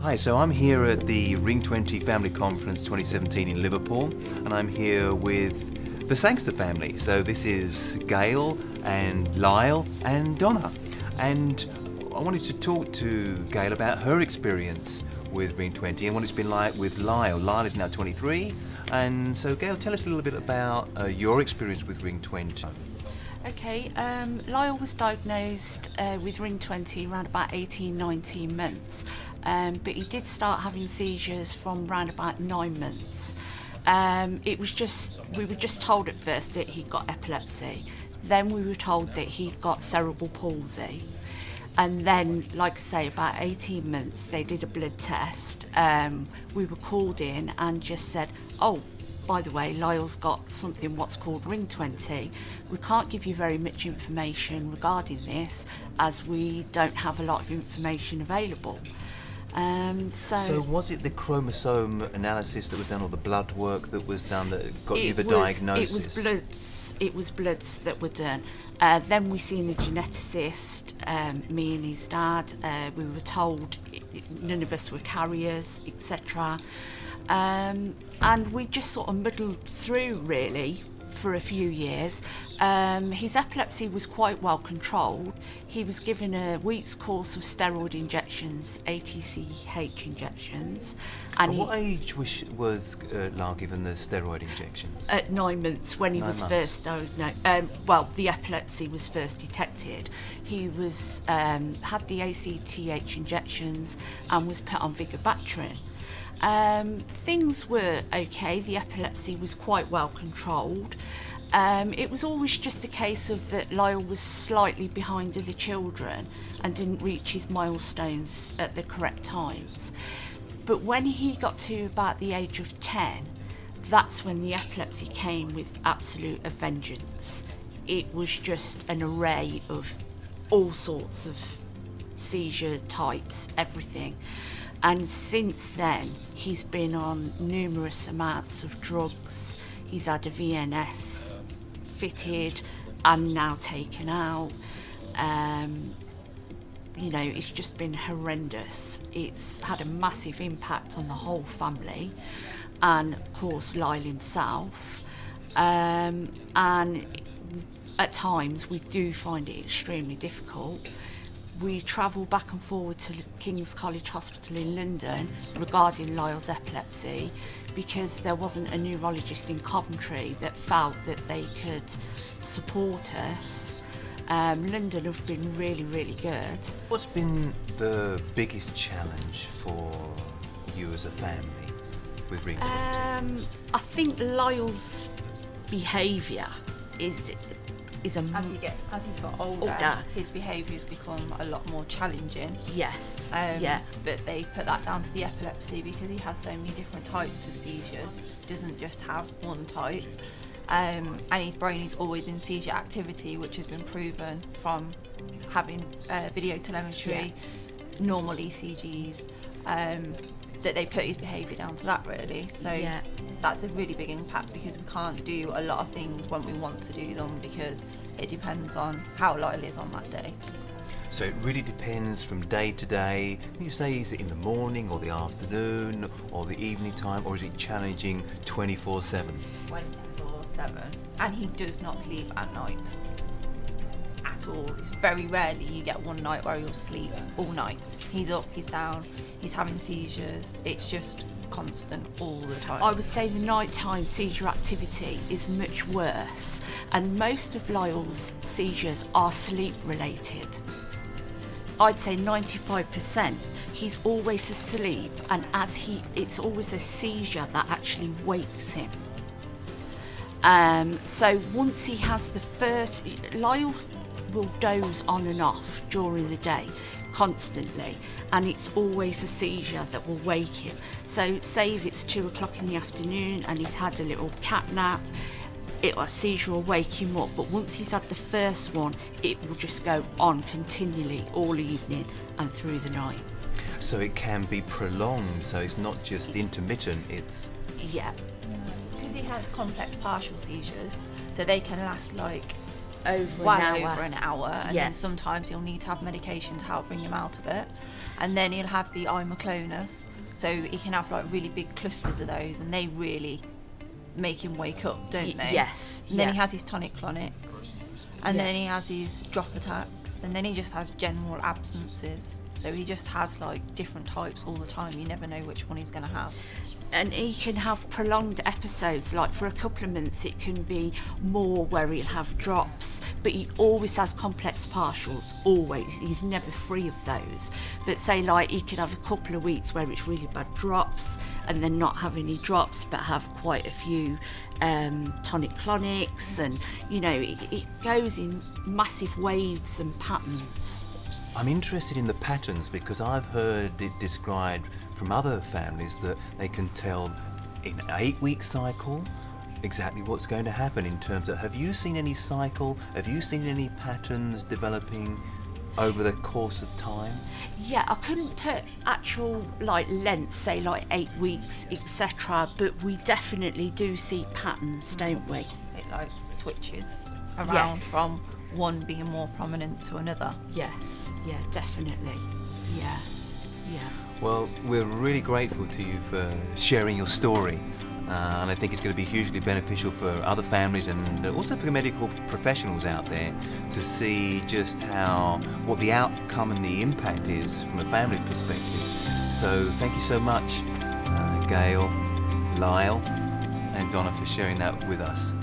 Hi, so I'm here at the Ring 20 Family Conference 2017 in Liverpool, and I'm here with the Sangster family. So this is Gail and Lyle and Donna. And I wanted to talk to Gail about her experience with Ring 20 and what it's been like with Lyle. Lyle is now 23, and so Gail, tell us a little bit about your experience with Ring 20. Okay, Lyle was diagnosed with Ring 20 around about 18, 19 months, but he did start having seizures from around about 9 months. We were just told at first that he'd got epilepsy, then we were told that he'd got cerebral palsy, and then, like I say, about 18 months they did a blood test. We were called in and just said, oh, by the way, Lyle's got something what's called Ring 20. We can't give you very much information regarding this as we don't have a lot of information available. So was it the chromosome analysis that was done, or the blood work that was done, that got you the diagnosis? It was bloods that were done. Then we seen a geneticist, me and his dad. We were told none of us were carriers, etc. And we just sort of muddled through really for a few years. His epilepsy was quite well controlled. He was given a week's course of steroid injections, ATCH injections. And what age was Lyle given the steroid injections? At 9 months, when he was first diagnosed. The epilepsy was first detected. He was had the ACTH injections and was put on Vigabatrin. Things were okay. The epilepsy was quite well controlled. It was always just a case of that Lyle was slightly behind other children and didn't reach his milestones at the correct times. But when he got to about the age of 10, that's when the epilepsy came with absolute vengeance. It was just an array of all sorts of seizure types, everything. And since then, he's been on numerous amounts of drugs. He's had a VNS fitted and now taken out. It's just been horrendous. It's had a massive impact on the whole family and, of course, Lyle himself. And at times, we do find it extremely difficult. We travel back and forward to King's College Hospital in London regarding Lyle's epilepsy because there wasn't a neurologist in Coventry that felt that they could support us. London have been really, really good. What's been the biggest challenge for you as a family with Ring 20? I think Lyle's behaviour is as he's got older, his behaviour has become a lot more challenging. Yes. But they put that down to the epilepsy because he has so many different types of seizures. He doesn't just have one type. And his brain is always in seizure activity, which has been proven from having video telemetry, normal ECGs, that they put his behaviour down to that really. So that's a really big impact because we can't do a lot of things when we want to do them because it depends on how Lyle is on that day. So it really depends from day to day. Can you say, is it in the morning or the afternoon or the evening time, or is it challenging 24/7? 24/7. And he does not sleep at night at all. It's very rarely you get one night where he'll sleep all night. He's up, he's down, he's having seizures. It's just constant all the time. I would say the nighttime seizure activity is much worse, and most of Lyle's seizures are sleep related. I'd say 95%. He's always asleep, and it's always a seizure that actually wakes him. So once he has the first, Lyle will doze on and off during the day constantly, and it's always a seizure that will wake him. So say if it's 2 o'clock in the afternoon and he's had a little cat nap, a seizure will wake him up, but once he's had the first one, it will just go on continually all evening and through the night. So it can be prolonged, so it's not just intermittent, it's... Because he has complex partial seizures, so they can last like over well an hour. over an hour, and Yeah. then sometimes he'll need to have medication to help bring him out of it. And then he'll have the imoclonus, so he can have like really big clusters of those, and they really make him wake up, don't they? Yes. And then he yeah. has his tonic-clonics, and Yeah. then he has his drop attacks, and then he just has general absences. So he just has like different types all the time. You never know which one he's going to have. And he can have prolonged episodes, like for a couple of months it can be more where he'll have drops, but he always has complex partials, always. He's never free of those. But say like he could have a couple of weeks where it's really bad drops and then not have any drops but have quite a few tonic-clonics, and you know, it goes in massive waves and patterns. I'm interested in the patterns because I've heard it described from other families that they can tell in an 8-week cycle exactly what's going to happen in terms of, have you seen any cycle? Have you seen any patterns developing over the course of time? Yeah, I couldn't put actual like lengths, say like 8 weeks, etc. But we definitely do see patterns, don't we? It like switches around Yes. from one being more prominent to another. Yes, yeah, definitely. Yeah, yeah. Well, we're really grateful to you for sharing your story. And I think it's going to be hugely beneficial for other families and also for medical professionals out there to see just what the outcome and the impact is from a family perspective. So thank you so much, Gail, Lyle and Donna, for sharing that with us.